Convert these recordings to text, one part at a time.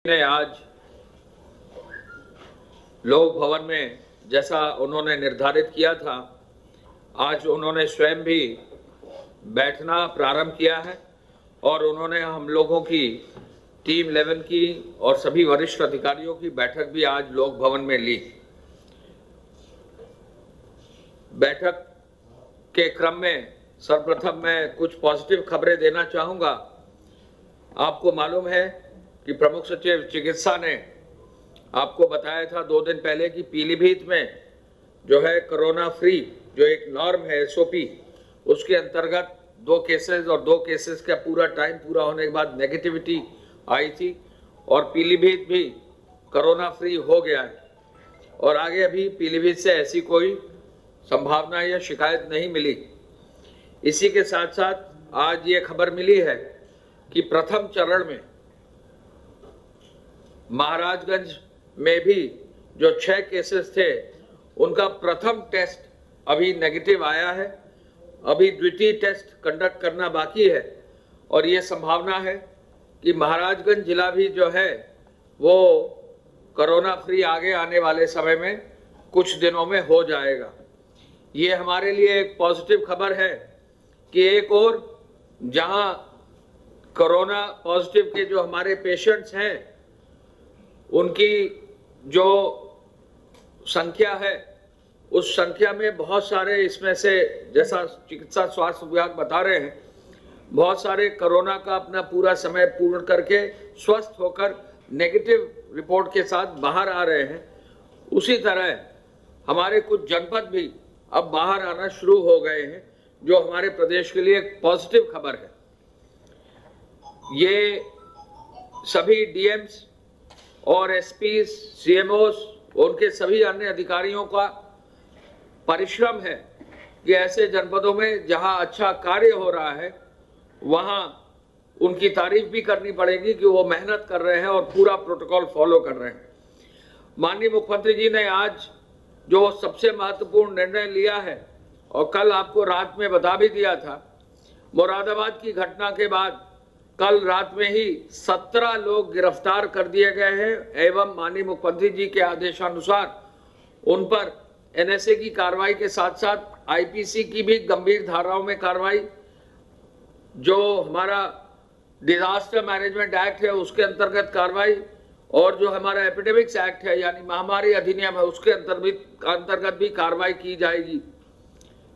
ने आज लोक भवन में जैसा उन्होंने निर्धारित किया था, आज उन्होंने स्वयं भी बैठना प्रारंभ किया है और उन्होंने हम लोगों की टीम 11 की और सभी वरिष्ठ अधिकारियों की बैठक भी आज लोक भवन में ली। बैठक के क्रम में सर्वप्रथम मैं कुछ पॉजिटिव खबरें देना चाहूँगा। आपको मालूम है कि प्रमुख सचिव चिकित्सा ने आपको बताया था 2 दिन पहले कि पीलीभीत में जो है कोरोना फ्री जो एक नॉर्म है एसओपी, उसके अंतर्गत 2 केसेस और 2 केसेस का पूरा टाइम पूरा होने के बाद नेगेटिविटी आई थी और पीलीभीत भी कोरोना फ्री हो गया है और आगे अभी पीलीभीत से ऐसी कोई संभावना या शिकायत नहीं मिली। इसी के साथ साथ आज ये खबर मिली है कि प्रथम चरण में महाराजगंज में भी जो 6 केसेस थे उनका प्रथम टेस्ट अभी नेगेटिव आया है। अभी द्वितीय टेस्ट कंडक्ट करना बाकी है और ये संभावना है कि महाराजगंज जिला भी जो है वो कोरोना फ्री आगे आने वाले समय में कुछ दिनों में हो जाएगा। ये हमारे लिए एक पॉजिटिव खबर है कि एक और जहां कोरोना पॉजिटिव के जो हमारे पेशेंट्स हैं उनकी जो संख्या है उस संख्या में बहुत सारे इसमें से, जैसा चिकित्सा स्वास्थ्य विभाग बता रहे हैं, बहुत सारे कोरोना का अपना पूरा समय पूर्ण करके स्वस्थ होकर नेगेटिव रिपोर्ट के साथ बाहर आ रहे हैं। उसी तरह हमारे कुछ जनपद भी अब बाहर आना शुरू हो गए हैं, जो हमारे प्रदेश के लिए एक पॉजिटिव खबर है। ये सभी डीएम्स और एसपीस, सीएमओस, उनके सभी अन्य अधिकारियों का परिश्रम है कि ऐसे जनपदों में जहां अच्छा कार्य हो रहा है वहां उनकी तारीफ भी करनी पड़ेगी कि वो मेहनत कर रहे हैं और पूरा प्रोटोकॉल फॉलो कर रहे हैं। माननीय मुख्यमंत्री जी ने आज जो सबसे महत्वपूर्ण निर्णय लिया है और कल आपको रात में बता भी दिया था, मुरादाबाद की घटना के बाद कल रात में ही 17 लोग गिरफ्तार कर दिए गए हैं एवं माननीय मुख्यमंत्री जी के आदेशानुसार उन पर एनएसए की कार्रवाई के साथ साथ आईपीसी की भी गंभीर धाराओं में कार्रवाई, जो हमारा डिजास्टर मैनेजमेंट एक्ट है उसके अंतर्गत कार्रवाई और जो हमारा एपिडेमिक्स एक्ट है यानी महामारी अधिनियम है उसके अंतर्गत भी कार्रवाई की जाएगी।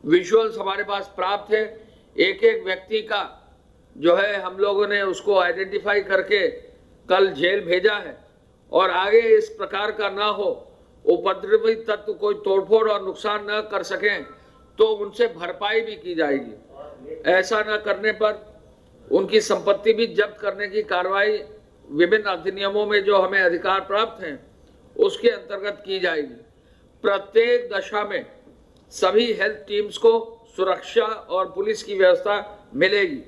विजुअल्स हमारे पास प्राप्त है, एक एक व्यक्ति का जो है हम लोगों ने उसको आइडेंटिफाई करके कल जेल भेजा है और आगे इस प्रकार का ना हो, उपद्रवी तत्व कोई तोड़फोड़ और नुकसान न कर सकें तो उनसे भरपाई भी की जाएगी। ऐसा न करने पर उनकी संपत्ति भी जब्त करने की कार्रवाई विभिन्न अधिनियमों में जो हमें अधिकार प्राप्त हैं उसके अंतर्गत की जाएगी। प्रत्येक दशा में सभी हेल्थ टीम्स को सुरक्षा और पुलिस की व्यवस्था मिलेगी।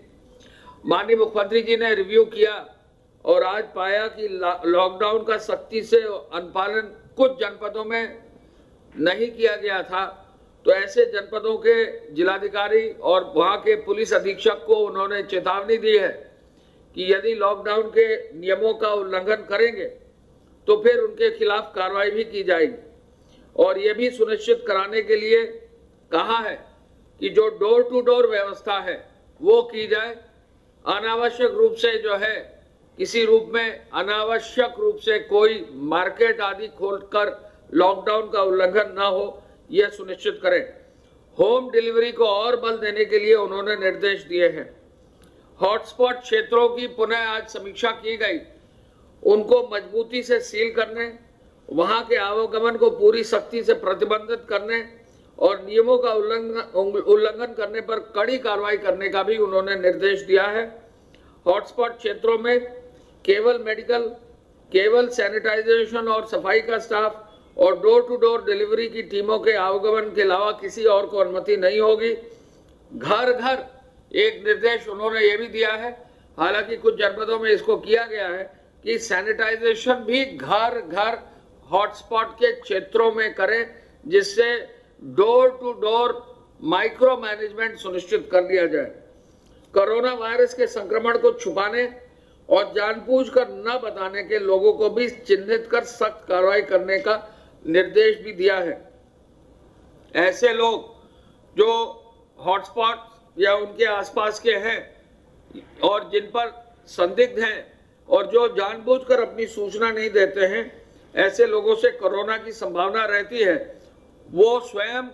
माननीय मुख्यमंत्री जी ने रिव्यू किया और आज पाया कि लॉकडाउन का सख्ती से अनुपालन कुछ जनपदों में नहीं किया गया था, तो ऐसे जनपदों के जिलाधिकारी और वहां के पुलिस अधीक्षक को उन्होंने चेतावनी दी है कि यदि लॉकडाउन के नियमों का उल्लंघन करेंगे तो फिर उनके खिलाफ कार्रवाई भी की जाएगी। और ये भी सुनिश्चित कराने के लिए कहा है कि जो डोर टू डोर व्यवस्था है वो की जाए। अनावश्यक रूप से जो है किसी रूप में अनावश्यक रूप से कोई मार्केट आदि खोलकर लॉकडाउन का उल्लंघन ना हो, यह सुनिश्चित करें। होम डिलीवरी को और बल देने के लिए उन्होंने निर्देश दिए हैं। हॉटस्पॉट क्षेत्रों की पुनः आज समीक्षा की गई, उनको मजबूती से सील करने, वहां के आवागमन को पूरी सख्ती से प्रतिबंधित करने और नियमों का उल्लंघन करने पर कड़ी कार्रवाई करने का भी उन्होंने निर्देश दिया है। हॉटस्पॉट क्षेत्रों में केवल मेडिकल, केवल सैनिटाइजेशन और सफाई का स्टाफ और डोर टू डोर डिलीवरी की टीमों के आवागमन के अलावा किसी और को अनुमति नहीं होगी। घर घर एक निर्देश उन्होंने ये भी दिया है, हालांकि कुछ जनपदों में इसको किया गया है कि सैनिटाइजेशन भी घर घर हॉटस्पॉट के क्षेत्रों में करें, जिससे door to door micro management सुनिश्चित कर लिया जाए। कोरोना वायरस के संक्रमण को छुपाने और जानबूझकर न बताने के लोगों को भी चिन्हित कर सख्त कार्रवाई करने का निर्देश भी दिया है। ऐसे लोग जो हॉटस्पॉट या उनके आसपास के हैं और जिन पर संदिग्ध हैं और जो जानबूझकर अपनी सूचना नहीं देते हैं, ऐसे लोगों से कोरोना की संभावना रहती है। वो स्वयं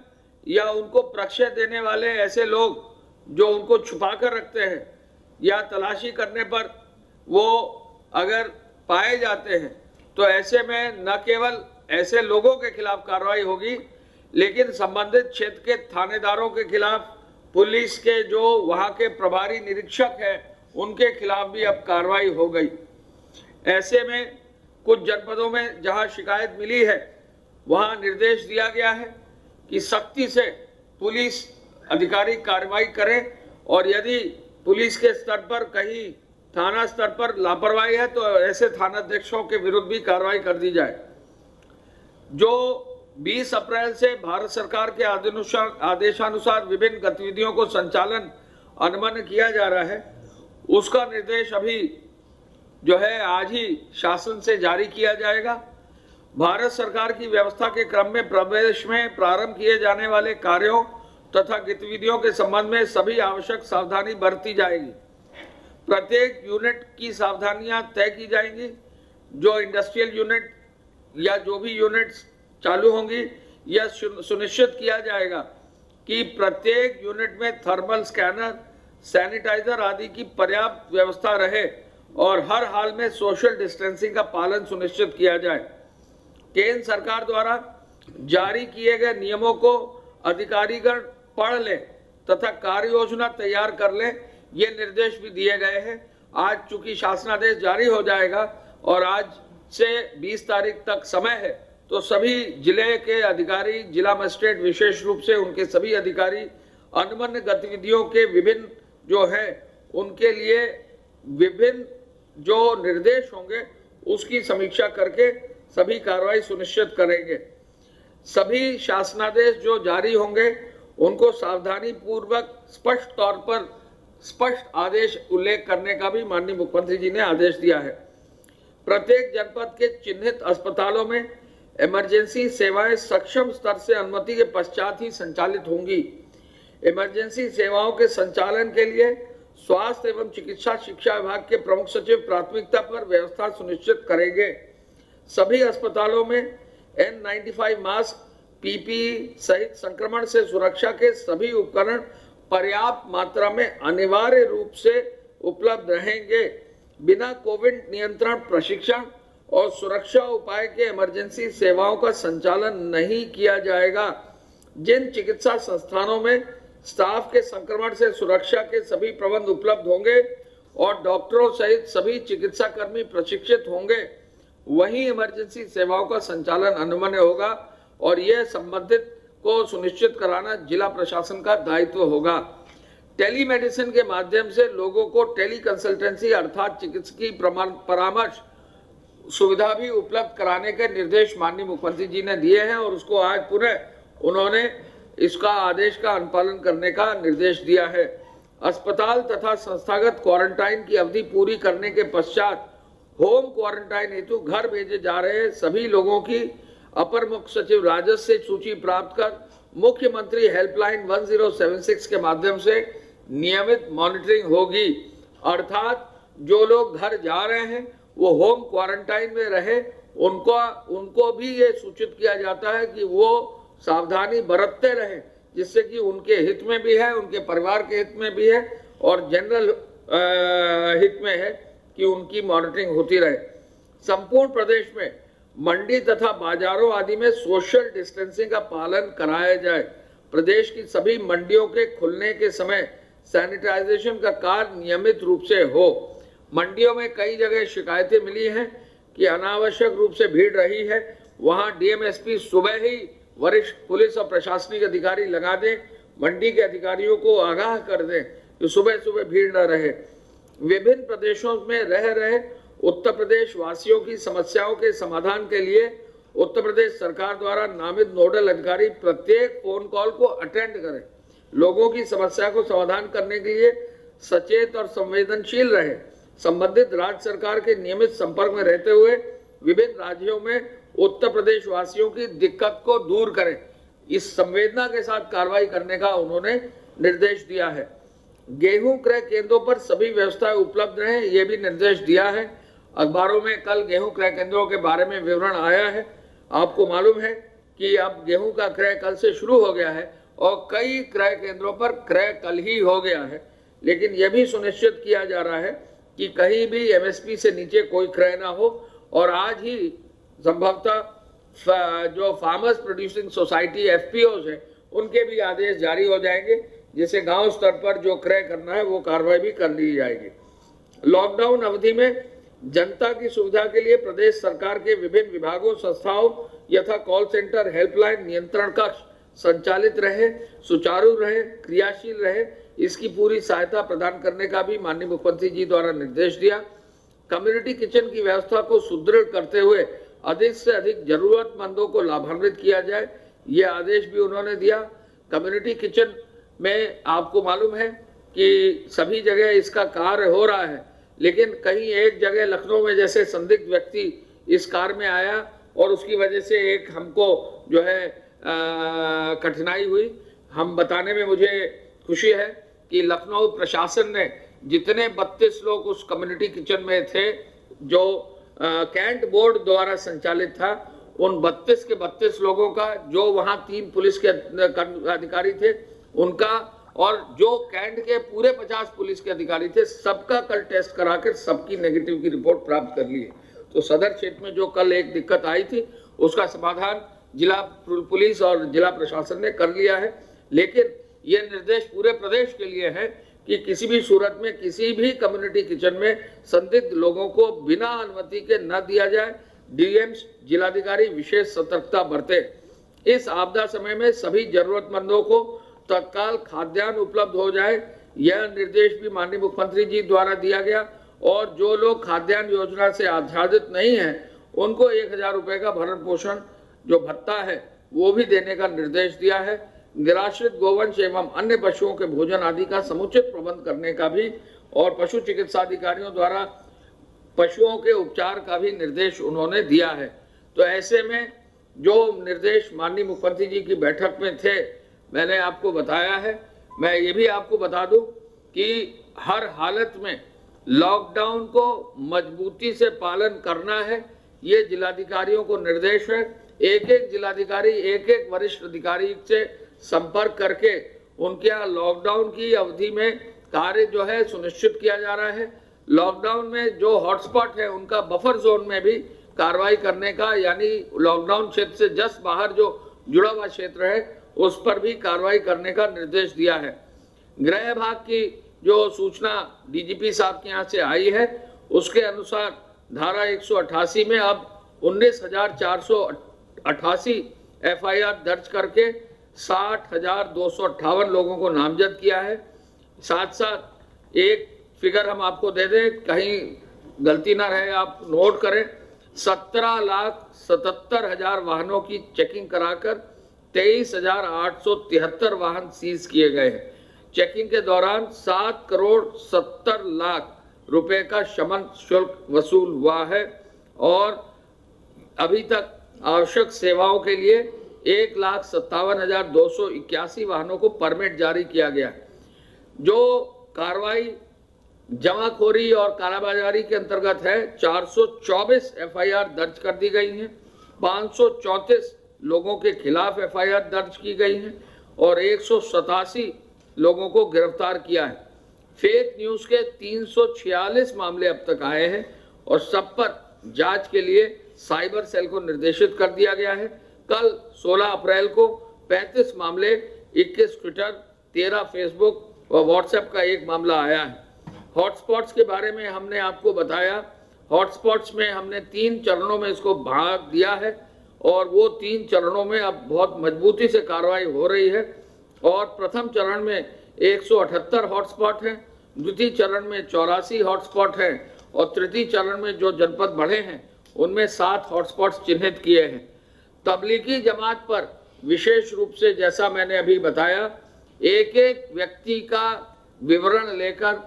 या उनको प्रक्षय देने वाले ऐसे लोग जो उनको छुपा कर रखते हैं या तलाशी करने पर वो अगर पाए जाते हैं तो ऐसे में न केवल ऐसे लोगों के खिलाफ कार्रवाई होगी, लेकिन संबंधित क्षेत्र के थानेदारों के खिलाफ, पुलिस के जो वहां के प्रभारी निरीक्षक हैं उनके खिलाफ भी अब कार्रवाई हो गई। ऐसे में कुछ जनपदों में जहां शिकायत मिली है वहां निर्देश दिया गया है कि सख्ती से पुलिस अधिकारी कार्रवाई करें और यदि पुलिस के स्तर पर कहीं थाना स्तर पर लापरवाही है तो ऐसे थानाध्यक्षों के विरुद्ध भी कार्रवाई कर दी जाए। जो 20 अप्रैल से भारत सरकार के आदेशानुसार विभिन्न गतिविधियों को संचालन अनुमति किया जा रहा है, उसका निर्देश अभी जो है आज ही शासन से जारी किया जाएगा। भारत सरकार की व्यवस्था के क्रम में प्रदेश में प्रारंभ किए जाने वाले कार्यों तथा गतिविधियों के संबंध में सभी आवश्यक सावधानी बरती जाएगी। प्रत्येक यूनिट की सावधानियां तय की जाएंगी। जो इंडस्ट्रियल यूनिट या जो भी यूनिट्स चालू होंगी, यह सुनिश्चित किया जाएगा कि प्रत्येक यूनिट में थर्मल स्कैनर, सैनिटाइजर आदि की पर्याप्त व्यवस्था रहे और हर हाल में सोशल डिस्टेंसिंग का पालन सुनिश्चित किया जाए। केंद्र सरकार द्वारा जारी किए गए नियमों को अधिकारीगण पढ़ लें तथा कार्य योजना तैयार कर लें, ये निर्देश भी दिए गए हैं। आज चूंकि शासनादेश जारी हो जाएगा और आज से 20 तारीख तक समय है, तो सभी जिले के अधिकारी, जिला मजिस्ट्रेट विशेष रूप से उनके सभी अधिकारी अनुमन्य गतिविधियों के विभिन्न जो है उनके लिए विभिन्न जो निर्देश होंगे उसकी समीक्षा करके सभी कार्रवाई सुनिश्चित करेंगे। सभी शासनादेश जो जारी होंगे उनको सावधानी पूर्वक स्पष्ट तौर पर स्पष्ट आदेश उल्लेख करने का भी माननीय मुख्यमंत्री जी ने आदेश दिया है। प्रत्येक जनपद के चिन्हित अस्पतालों में इमरजेंसी सेवाएं सक्षम स्तर से अनुमति के पश्चात ही संचालित होंगी। इमरजेंसी सेवाओं के संचालन के लिए स्वास्थ्य एवं चिकित्सा शिक्षा विभाग के प्रमुख सचिव प्राथमिकता पर व्यवस्था सुनिश्चित करेंगे। सभी अस्पतालों में N95 मास्क, PPE सहित संक्रमण से सुरक्षा के सभी उपकरण पर्याप्त मात्रा में अनिवार्य रूप से उपलब्ध रहेंगे। बिना कोविड नियंत्रण प्रशिक्षण और सुरक्षा उपाय के इमरजेंसी सेवाओं का संचालन नहीं किया जाएगा। जिन चिकित्सा संस्थानों में स्टाफ के संक्रमण से सुरक्षा के सभी प्रबंध उपलब्ध होंगे और डॉक्टरों सहित सभी चिकित्सा कर्मी प्रशिक्षित होंगे, वहीं इमरजेंसी सेवाओं का संचालन अनुमन्य होगा और यह संबंधित को सुनिश्चित कराना जिला प्रशासन का दायित्व होगा। टेलीमेडिसिन के माध्यम से लोगों को टेली कंसल्टेंसी अर्थात चिकित्सकीय परामर्श सुविधा भी उपलब्ध कराने के निर्देश माननीय मुख्यमंत्री जी ने दिए हैं और उसको आज पुनः उन्होंने इसका आदेश का अनुपालन करने का निर्देश दिया है। अस्पताल तथा संस्थागत क्वारंटाइन की अवधि पूरी करने के पश्चात होम क्वारंटाइन हेतु घर भेजे जा रहे सभी लोगों की अपर मुख्य सचिव राजस्व से सूची प्राप्त कर मुख्यमंत्री हेल्पलाइन 1076 के माध्यम से नियमित मॉनिटरिंग होगी। अर्थात जो लोग घर जा रहे हैं वो होम क्वारंटाइन में रहे, उनको भी ये सूचित किया जाता है कि वो सावधानी बरतते रहें, जिससे कि उनके हित में भी है, उनके परिवार के हित में भी है और जनरल हित में है कि उनकी मॉनिटरिंग होती रहे। संपूर्ण प्रदेश में मंडी तथा बाजारों आदि में सोशल डिस्टेंसिंग का पालन कराया जाए। प्रदेश की सभी मंडियों के खुलने के समय सैनिटाइजेशन का कार्य नियमित रूप से हो। मंडियों में कई जगह शिकायतें मिली हैं कि अनावश्यक रूप से भीड़ रही है, वहां डीएमएसपी सुबह ही वरिष्ठ पुलिस और प्रशासनिक अधिकारी लगा दें, मंडी के अधिकारियों को आगाह कर दें कि सुबह सुबह भीड़ न रहे। विभिन्न प्रदेशों में रह रहे उत्तर प्रदेश वासियों की समस्याओं के समाधान के लिए उत्तर प्रदेश सरकार द्वारा नामित नोडल अधिकारी प्रत्येक फोन कॉल को अटेंड करें, लोगों की समस्या को समाधान करने के लिए सचेत और संवेदनशील रहे। संबंधित राज्य सरकार के नियमित संपर्क में रहते हुए विभिन्न राज्यों में उत्तर प्रदेश वासियों की दिक्कत को दूर करें। इस संवेदना के साथ कार्रवाई करने का उन्होंने निर्देश दिया है। गेहूं क्रय केंद्रों पर सभी व्यवस्थाएं उपलब्ध रहें, यह भी निर्देश दिया है। अखबारों में कल गेहूं क्रय केंद्रों के बारे में विवरण आया है। आपको मालूम है कि अब गेहूं का क्रय कल से शुरू हो गया है और कई क्रय केंद्रों पर क्रय कल ही हो गया है, लेकिन यह भी सुनिश्चित किया जा रहा है कि कहीं भी एमएसपी से नीचे कोई क्रय ना हो। और आज ही संभवतः जो फार्मर्स प्रोड्यूसिंग सोसाइटी एफपीओज है उनके भी आदेश जारी हो जाएंगे, जिसे गांव स्तर पर जो क्रय करना है वो कार्रवाई भी कर ली जाएगी। लॉकडाउन अवधि में जनता की सुविधा के लिए प्रदेश सरकार के विभिन्न विभागों, संस्थाओं यथा कॉल सेंटर, हेल्पलाइन, नियंत्रण कक्ष संचालित रहे, सुचारू रहे, क्रियाशील रहे, इसकी पूरी सहायता प्रदान करने का भी माननीय मुख्यमंत्री जी द्वारा निर्देश दिया। कम्युनिटी किचन की व्यवस्था को सुदृढ़ करते हुए अधिक से अधिक जरूरतमंदों को लाभान्वित किया जाए, ये आदेश भी उन्होंने दिया। कम्युनिटी किचन में आपको मालूम है कि सभी जगह इसका कार्य हो रहा है, लेकिन कहीं एक जगह लखनऊ में जैसे संदिग्ध व्यक्ति इस कार्य में आया और उसकी वजह से एक हमको जो है कठिनाई हुई। हम बताने में मुझे खुशी है कि लखनऊ प्रशासन ने जितने 32 लोग उस कम्युनिटी किचन में थे जो कैंट बोर्ड द्वारा संचालित था, उन 32 के 32 लोगों का, जो वहां 3 पुलिस के अधिकारी थे उनका, और जो कैंट के पूरे 50 पुलिस के अधिकारी थे, सबका कल टेस्ट कराकर सबकी नेगेटिव की रिपोर्ट प्राप्त कर ली है। तो सदर क्षेत्र में जो कल एक दिक्कत आई थी उसका समाधान जिला पुलिस और जिला प्रशासन ने कर लिया है। लेकिन यह निर्देश पूरे प्रदेश के लिए है कि किसी भी सूरत में किसी भी कम्युनिटी किचन में संदिग्ध लोगों को बिना अनुमति के न दिया जाए। डीएम्स, जिलाधिकारी विशेष सतर्कता बरते। इस आपदा समय में सभी जरूरतमंदों को तत्काल खाद्यान्न उपलब्ध हो जाए, यह निर्देश भी माननीय मुख्यमंत्री जी द्वारा दिया गया। और जो लोग खाद्यान्न योजना से आच्छादित नहीं है उनको 1000 रुपए का भरण पोषण जो भत्ता है वो भी देने का निर्देश दिया है। निराश्रित गोवंश एवं अन्य पशुओं के भोजन आदि का समुचित प्रबंध करने का भी और पशु चिकित्सा अधिकारियों द्वारा पशुओं के उपचार का भी निर्देश उन्होंने दिया है। तो ऐसे में जो निर्देश माननीय मुख्यमंत्री जी की बैठक में थे मैंने आपको बताया है। मैं ये भी आपको बता दूं कि हर हालत में लॉकडाउन को मजबूती से पालन करना है, ये जिलाधिकारियों को निर्देश है। एक एक जिलाधिकारी एक एक वरिष्ठ अधिकारी से संपर्क करके उनके यहाँ लॉकडाउन की अवधि में कार्य जो है सुनिश्चित किया जा रहा है। लॉकडाउन में जो हॉटस्पॉट है उनका बफर जोन में भी कार्रवाई करने का, यानी लॉकडाउन क्षेत्र से जस्ट बाहर जो जुड़ा हुआ क्षेत्र है उस पर भी कार्रवाई करने का निर्देश दिया है। गृह विभाग की जो सूचना डीजीपी साहब के यहाँ से आई है उसके अनुसार धारा 188 में अब 19,488 एफआईआर दर्ज करके 60,258 लोगों को नामजद किया है। साथ साथ एक फिगर हम आपको दे दें, कहीं गलती ना रहे, आप नोट करें। 17,77,000 वाहनों की चेकिंग कराकर 23,873 वाहन सीज किए गए हैं। चेकिंग के दौरान 7,70,00,000 रुपए का शमन शुल्क वसूल हुआ है और अभी तक आवश्यक सेवाओं के लिए 1,57,281 वाहनों को परमिट जारी किया गया है। जो कार्रवाई जमाखोरी और कालाबाजारी के अंतर्गत है, 424 एफआईआर दर्ज कर दी गई हैं, 534 लोगों के खिलाफ एफआईआर दर्ज की गई हैं और 187 लोगों को गिरफ्तार किया है। फेक न्यूज के 346 मामले अब तक आए हैं और सब पर जांच के लिए साइबर सेल को निर्देशित कर दिया गया है। कल 16 अप्रैल को 35 मामले, 21 ट्विटर, 13 फेसबुक और व्हाट्सएप का एक मामला आया है। हॉटस्पॉट्स के बारे में हमने आपको बताया। हॉटस्पॉट्स में हमने 3 चरणों में इसको भाग दिया है और वो 3 चरणों में अब बहुत मजबूती से कार्रवाई हो रही है। और प्रथम चरण में 178 हॉटस्पॉट हैं, द्वितीय चरण में 84 हॉटस्पॉट हैं और तृतीय चरण में जो जनपद बढ़े हैं उनमें 7 हॉटस्पॉट्स चिन्हित किए हैं। तबलीगी जमात पर विशेष रूप से, जैसा मैंने अभी बताया, एक एक व्यक्ति का विवरण लेकर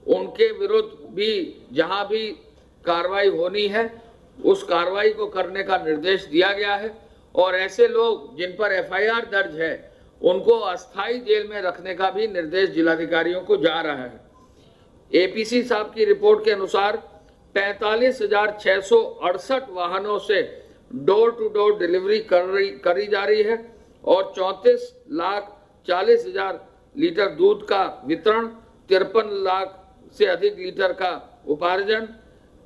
उनके विरुद्ध भी जहां भी कार्रवाई होनी है उस कार्रवाई को करने का निर्देश दिया गया है और ऐसे लोग जिन पर एफआईआर दर्ज है उनको अस्थायी जेल में रखने का भी निर्देश जिलाधिकारियों को जा रहा है। एपीसी साहब की रिपोर्ट के अनुसार 45,668 वाहनों से डोर टू डोर डिलीवरी करी जा रही है और 34,40,000 लीटर दूध का वितरण, 53 लाख से अधिक लीटर का उपार्जन,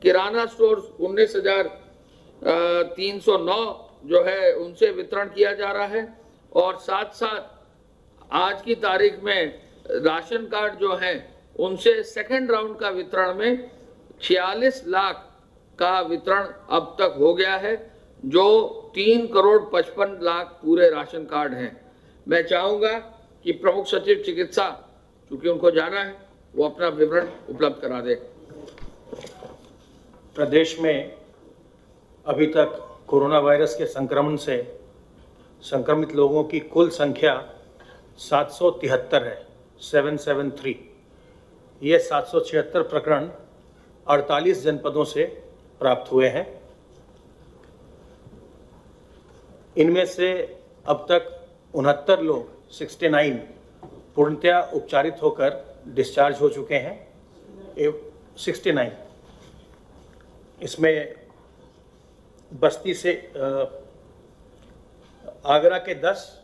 किराना स्टोर 19,309 जो है उनसे वितरण किया जा रहा है और साथ साथ आज की तारीख में राशन कार्ड जो है उनसे सेकंड राउंड का वितरण में 46 लाख का वितरण अब तक हो गया है, जो 3,55,00,000 पूरे राशन कार्ड हैं। मैं चाहूंगा कि प्रमुख सचिव चिकित्सा, चूंकि उनको जाना है, वो अपना विवरण उपलब्ध करा दे। प्रदेश में अभी तक कोरोना वायरस के संक्रमण से संक्रमित लोगों की कुल संख्या 773 है, 773। ये 776 प्रकरण 48 जनपदों से प्राप्त हुए हैं। इनमें से अब तक 69 लोग 69 पूर्णतया उपचारित होकर डिस्चार्ज हो चुके हैं। 69 इसमें बस्ती से आगरा के 10,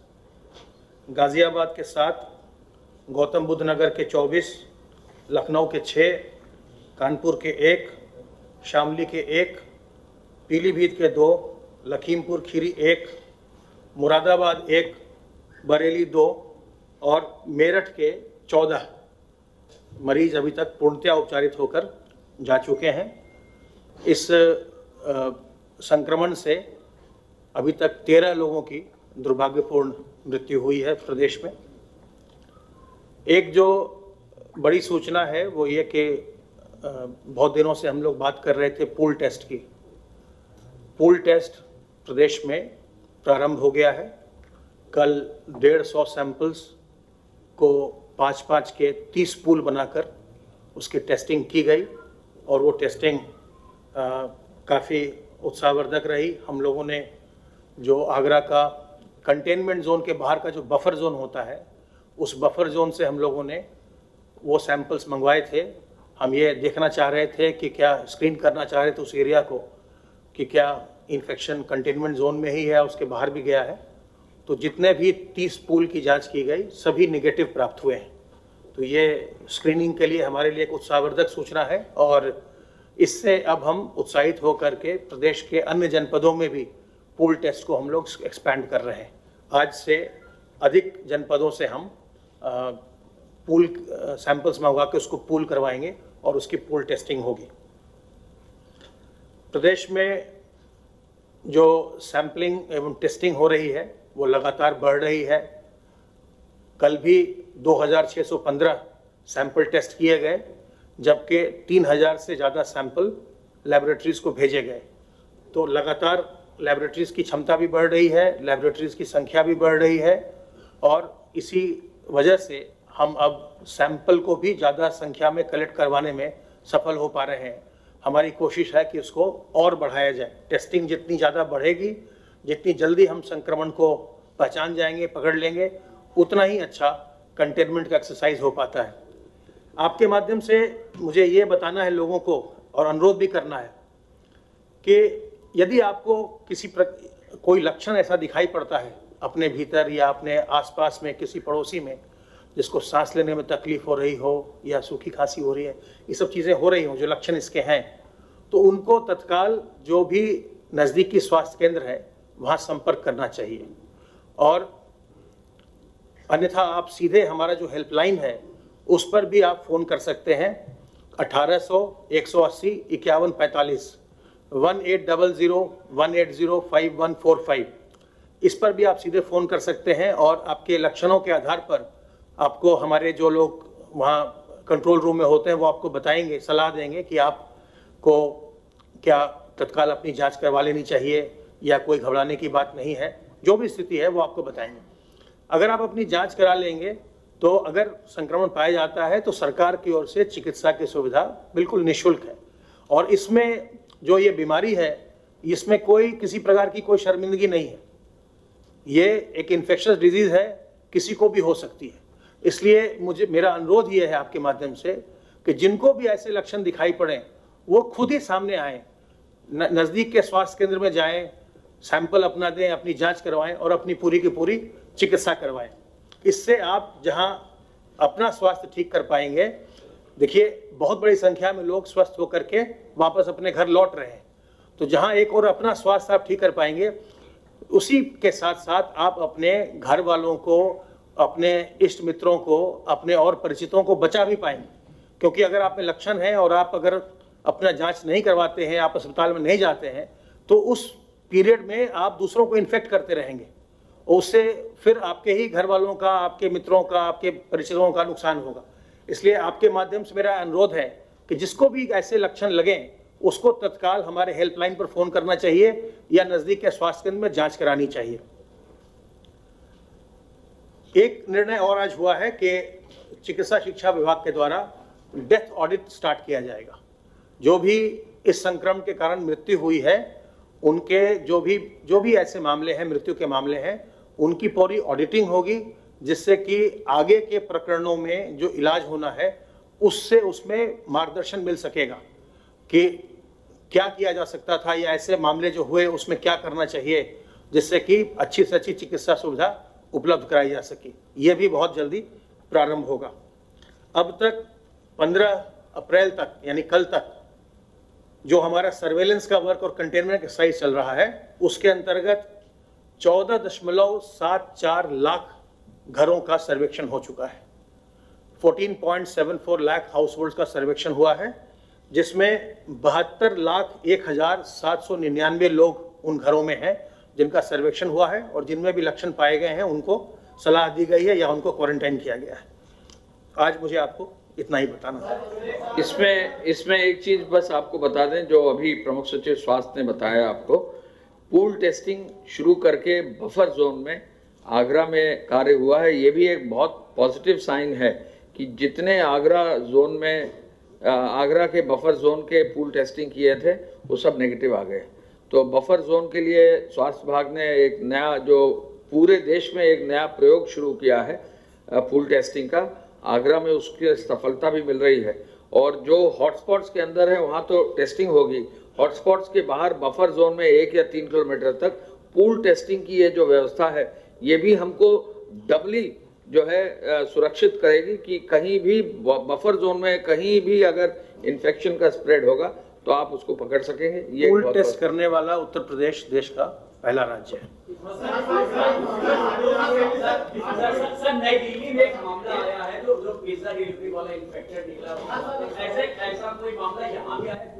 गाजियाबाद के 7, गौतम बुद्ध नगर के 24, लखनऊ के 6, कानपुर के 1, शामली के 1, पीलीभीत के 2, लखीमपुर खीरी 1, मुरादाबाद 1, बरेली 2 और मेरठ के 14 मरीज अभी तक पूर्णतया उपचारित होकर जा चुके हैं। इस संक्रमण से अभी तक 13 लोगों की दुर्भाग्यपूर्ण मृत्यु हुई है प्रदेश में। एक जो बड़ी सूचना है वो ये कि बहुत दिनों से हम लोग बात कर रहे थे पूल टेस्ट की। पूल टेस्ट प्रदेश में प्रारंभ हो गया है। कल 150 सैंपल्स को 5-5 के 30 पूल बनाकर उसकी टेस्टिंग की गई और वो टेस्टिंग काफ़ी उत्साहवर्धक रही। हम लोगों ने जो आगरा का कंटेनमेंट जोन के बाहर का जो बफर जोन होता है, उस बफर जोन से हम लोगों ने वो सैंपल्स मंगवाए थे। हम ये देखना चाह रहे थे कि क्या स्क्रीन करना चाह रहे थे उस एरिया को कि क्या इन्फेक्शन कंटेनमेंट जोन में ही है, उसके बाहर भी गया है। तो जितने भी 30 पूल की जांच की गई सभी नेगेटिव प्राप्त हुए हैं। तो ये स्क्रीनिंग के लिए हमारे लिए एक उत्साहवर्धक सूचना है और इससे अब हम उत्साहित होकर के प्रदेश के अन्य जनपदों में भी पूल टेस्ट को हम लोग एक्सपैंड कर रहे हैं। आज से अधिक जनपदों से हम पूल सैंपल्स मंगवा के उसको पूल करवाएंगे और उसकी पूल टेस्टिंग होगी। प्रदेश में जो सैंपलिंग एवं टेस्टिंग हो रही है वो लगातार बढ़ रही है। कल भी 2,615 सैंपल टेस्ट किए गए, जबकि 3,000 से ज़्यादा सैंपल लैबोरेटरीज को भेजे गए। तो लगातार लैबोरेटरीज की क्षमता भी बढ़ रही है, लैबोरेटरीज की संख्या भी बढ़ रही है और इसी वजह से हम अब सैंपल को भी ज़्यादा संख्या में कलेक्ट करवाने में सफल हो पा रहे हैं। हमारी कोशिश है कि उसको और बढ़ाया जाए। टेस्टिंग जितनी ज़्यादा बढ़ेगी, जितनी जल्दी हम संक्रमण को पहचान जाएंगे, पकड़ लेंगे, उतना ही अच्छा कंटेनमेंट का एक्सरसाइज हो पाता है। आपके माध्यम से मुझे ये बताना है लोगों को और अनुरोध भी करना है कि यदि आपको कोई लक्षण ऐसा दिखाई पड़ता है अपने भीतर या अपने आसपास में किसी पड़ोसी में, जिसको सांस लेने में तकलीफ हो रही हो या सूखी खांसी हो रही है, ये सब चीज़ें हो रही हो, जो लक्षण इसके हैं, तो उनको तत्काल जो भी नज़दीकी स्वास्थ्य केंद्र है वहाँ संपर्क करना चाहिए। और अन्यथा आप सीधे हमारा जो हेल्पलाइन है उस पर भी आप फ़ोन कर सकते हैं 1800 180 5145 1800-180-5145। इस पर भी आप सीधे फ़ोन कर सकते हैं और आपके लक्षणों के आधार पर आपको हमारे जो लोग वहाँ कंट्रोल रूम में होते हैं वो आपको बताएंगे, सलाह देंगे कि आपको क्या तत्काल अपनी जांच करवा लेनी चाहिए या कोई घबराने की बात नहीं है। जो भी स्थिति है वो आपको बताएंगे। अगर आप अपनी जांच करा लेंगे तो अगर संक्रमण पाया जाता है तो सरकार की ओर से चिकित्सा की सुविधा बिल्कुल निःशुल्क है। और इसमें जो ये बीमारी है, इसमें कोई किसी प्रकार की कोई शर्मिंदगी नहीं है। ये एक इन्फेक्शस डिजीज है, किसी को भी हो सकती है। इसलिए मेरा अनुरोध ये है आपके माध्यम से कि जिनको भी ऐसे लक्षण दिखाई पड़े वो खुद ही सामने आए, नज़दीक के स्वास्थ्य केंद्र में जाएं, सैंपल अपना दें, अपनी जांच करवाएं और अपनी पूरी की पूरी चिकित्सा करवाएं। इससे आप जहां अपना स्वास्थ्य ठीक कर पाएंगे, देखिए बहुत बड़ी संख्या में लोग स्वस्थ होकर के वापस अपने घर लौट रहे हैं, तो जहां एक और अपना स्वास्थ्य आप ठीक कर पाएंगे, उसी के साथ साथ आप अपने घर वालों को, अपने इष्ट मित्रों को, अपने और परिचितों को बचा भी पाएंगे। क्योंकि अगर आप में लक्षण है और आप अगर अपना जांच नहीं करवाते हैं, आप अस्पताल में नहीं जाते हैं, तो उस पीरियड में आप दूसरों को इन्फेक्ट करते रहेंगे और उससे फिर आपके ही घर वालों का, आपके मित्रों का, आपके परिचितों का नुकसान होगा। इसलिए आपके माध्यम से मेरा अनुरोध है कि जिसको भी ऐसे लक्षण लगें उसको तत्काल हमारे हेल्पलाइन पर फोन करना चाहिए या नजदीक के स्वास्थ्य केंद्र में जांच करानी चाहिए। एक निर्णय और आज हुआ है कि चिकित्सा शिक्षा विभाग के द्वारा डेथ ऑडिट स्टार्ट किया जाएगा। जो भी इस संक्रमण के कारण मृत्यु हुई है, उनके जो भी ऐसे मामले हैं, मृत्यु के मामले हैं, उनकी पूरी ऑडिटिंग होगी, जिससे कि आगे के प्रकरणों में जो इलाज होना है उसमें मार्गदर्शन मिल सकेगा कि क्या किया जा सकता था या ऐसे मामले जो हुए उसमें क्या करना चाहिए, जिससे कि अच्छी से अच्छी चिकित्सा सुविधा उपलब्ध कराई जा सके। ये भी बहुत जल्दी प्रारंभ होगा। अब तक 15 अप्रैल तक यानी कल तक जो हमारा सर्वेलेंस का वर्क और कंटेनमेंट एक्सरसाइज चल रहा है, उसके अंतर्गत 14.74 लाख घरों का सर्वेक्षण हो चुका है। 14.74 लाख हाउस होल्ड का सर्वेक्षण हुआ है, जिसमें 72,01,799 लोग उन घरों में हैं जिनका सर्वेक्षण हुआ है और जिनमें भी लक्षण पाए गए हैं उनको सलाह दी गई है या उनको क्वारंटाइन किया गया है। आज मुझे आपको इतना ही बताना था। इसमें एक चीज बस आपको बता दें, जो अभी प्रमुख सचिव स्वास्थ्य ने बताया आपको, पूल टेस्टिंग शुरू करके बफर जोन में आगरा में कार्य हुआ है। ये भी एक बहुत पॉजिटिव साइन है कि जितने आगरा के बफर जोन के पूल टेस्टिंग किए थे वो सब नेगेटिव आ गए। तो बफर जोन के लिए स्वास्थ्य विभाग ने एक नया, जो पूरे देश में एक नया प्रयोग शुरू किया है पूल टेस्टिंग का, आगरा में उसकी सफलता भी मिल रही है। और जो हॉटस्पॉट्स के अंदर है वहाँ तो टेस्टिंग होगी, हॉटस्पॉट्स के बाहर बफर जोन में 1 या 3 किलोमीटर तक पूल टेस्टिंग की ये जो व्यवस्था है, ये भी हमको डबली जो है सुरक्षित करेगी कि कहीं भी बफर जोन में कहीं भी अगर इन्फेक्शन का स्प्रेड होगा तो आप उसको पकड़ सकेंगे। ये पूल टेस्ट करने वाला उत्तर प्रदेश देश का पहला राज्य है। सर, नई दिल्ली में एक मामला आया है जो पिज्जा डिलीवरी वाला इन्फेक्टेड निकला, ऐसा कोई मामला यहाँ भी आया है?